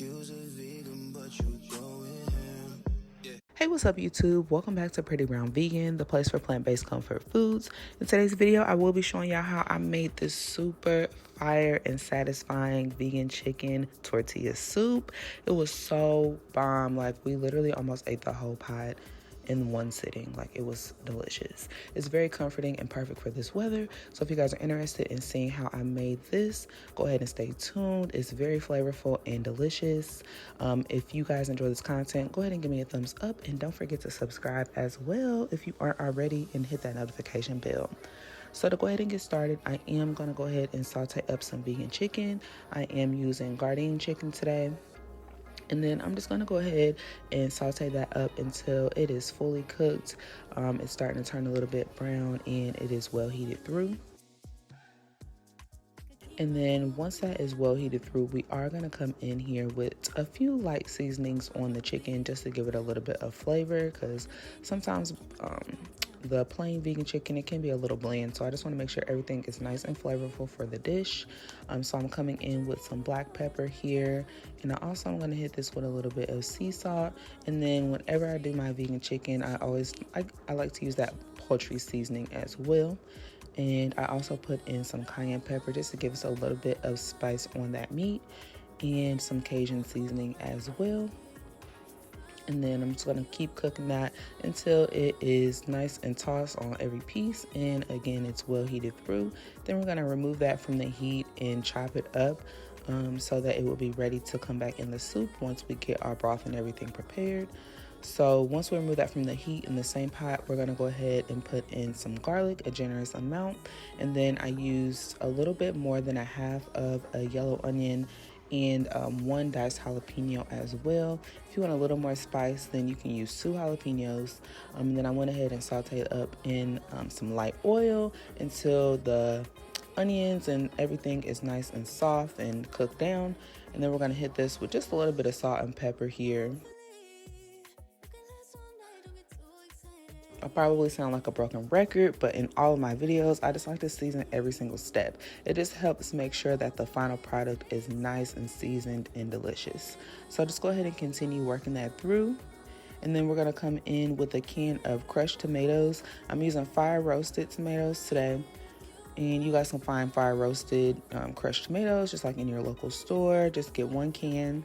Use a vegan, but you going ham. Yeah. Hey, what's up YouTube? Welcome back to Pretty Brown Vegan, the place for plant-based comfort foods. In today's video, I will be showing y'all how I made this super fire and satisfying vegan chicken tortilla soup. It was so bomb. Like, we literally almost ate the whole pot in one sitting. Like, it was delicious. It's very comforting and perfect for this weather. So if you guys are interested in seeing how I made this, go ahead and stay tuned. It's very flavorful and delicious. If you guys enjoy this content, go ahead and give me a thumbs up, and don't forget to subscribe as well if you aren't already, and hit that notification bell. So to go ahead and get started, I am going to go ahead and saute up some vegan chicken. I am using Gardein chicken today. And then I'm just going to go ahead and saute that up until it is fully cooked. It's starting to turn a little bit brown and it is well heated through. And then once that is well heated through, we are going to come in here with a few light seasonings on the chicken just to give it a little bit of flavor, because sometimes the plain vegan chicken, it can be a little bland. So I just want to make sure everything is nice and flavorful for the dish. So I'm coming in with some black pepper here, and I also am going to hit this with a little bit of sea salt. And then whenever I do my vegan chicken, I like to use that poultry seasoning as well. And I also put in some cayenne pepper just to give us a little bit of spice on that meat, and some Cajun seasoning as well. And then I'm just going to keep cooking that until it is nice and tossed on every piece, and again it's well heated through. Then we're going to remove that from the heat and chop it up so that it will be ready to come back in the soup once we get our broth and everything prepared. So once we remove that from the heat, in the same pot, we're going to go ahead and put in some garlic, a generous amount. And then I used a little bit more than a half of a yellow onion and one diced jalapeno as well. If you want a little more spice, then you can use 2 jalapenos. And then I went ahead and sauteed up in some light oil until the onions and everything is nice and soft and cooked down. And then we're going to hit this with just a little bit of salt and pepper here. I probably sound like a broken record, but in all of my videos, I just like to season every single step. It just helps make sure that the final product is nice and seasoned and delicious. So just go ahead and continue working that through. And then we're going to come in with a can of crushed tomatoes. I'm using fire roasted tomatoes today. And you guys can find fire roasted crushed tomatoes just like in your local store. Just get 1 can.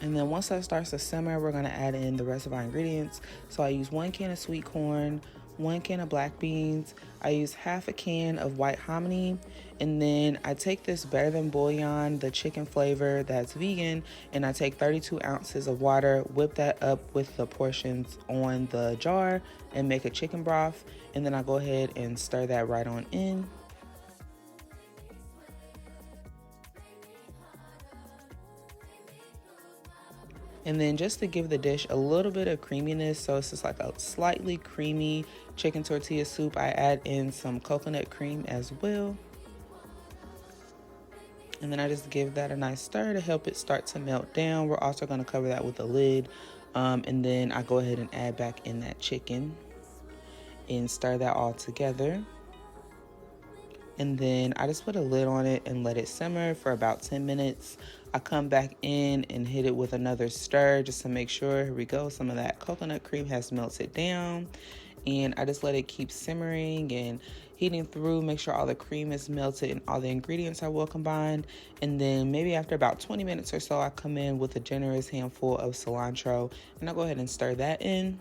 And then once that starts to simmer, we're going to add in the rest of our ingredients. So I use 1 can of sweet corn, 1 can of black beans. I use half a can of white hominy. And then I take this Better Than Bouillon, the chicken flavor that's vegan, and I take 32 ounces of water, whip that up with the portions on the jar, and make a chicken broth. And then I go ahead and stir that right on in. And then just to give the dish a little bit of creaminess, so it's just like a slightly creamy chicken tortilla soup, I add in some coconut cream as well. And then I just give that a nice stir to help it start to melt down. We're also going to cover that with a lid. And then I go ahead and add back in that chicken and stir that all together. And then I just put a lid on it and let it simmer for about 10 minutes. I come back in and hit it with another stir just to make sure, here we go, some of that coconut cream has melted down. And I just let it keep simmering and heating through, make sure all the cream is melted and all the ingredients are well combined. And then maybe after about 20 minutes or so, I come in with a generous handful of cilantro, and I'll go ahead and stir that in.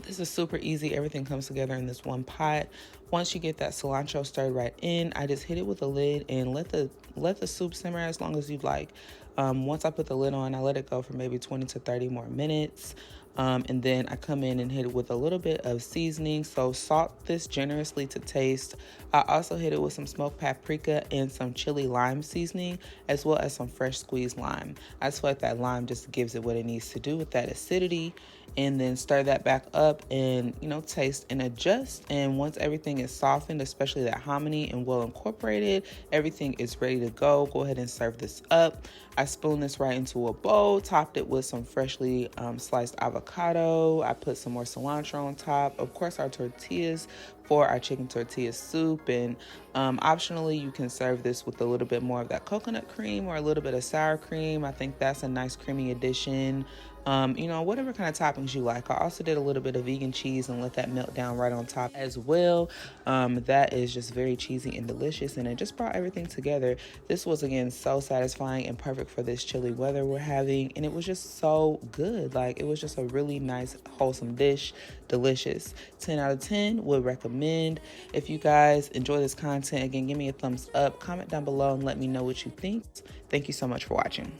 This is super easy. Everything comes together in this one pot. Once you get that cilantro stirred right in, I just hit it with a lid and let the soup simmer as long as you'd like. Once I put the lid on, I let it go for maybe 20 to 30 more minutes. And then I come in and hit it with a little bit of seasoning. So salt this generously to taste. I also hit it with some smoked paprika and some chili lime seasoning, as well as some fresh squeezed lime. I just feel like that lime just gives it what it needs to do with that acidity. and then stir that back up and, you know, taste and adjust. And once everything is softened, especially that hominy, and well incorporated, everything is ready to go. Go ahead and serve this up. I spooned this right into a bowl, topped it with some freshly sliced avocado. I put some more cilantro on top. Of course, our tortillas for our chicken tortilla soup. And optionally, you can serve this with a little bit more of that coconut cream or a little bit of sour cream. I think that's a nice creamy addition. You know, whatever kind of toppings you like. I also did a little bit of vegan cheese and let that melt down right on top as well. That is just very cheesy and delicious, and it just brought everything together. This was, again, so satisfying and perfect for this chilly weather we're having, and it was just so good. Like, it was just a really nice, wholesome dish. Delicious. 10 out of 10 would recommend. If you guys enjoy this content, again, give me a thumbs up, comment down below, and let me know what you think. Thank you so much for watching.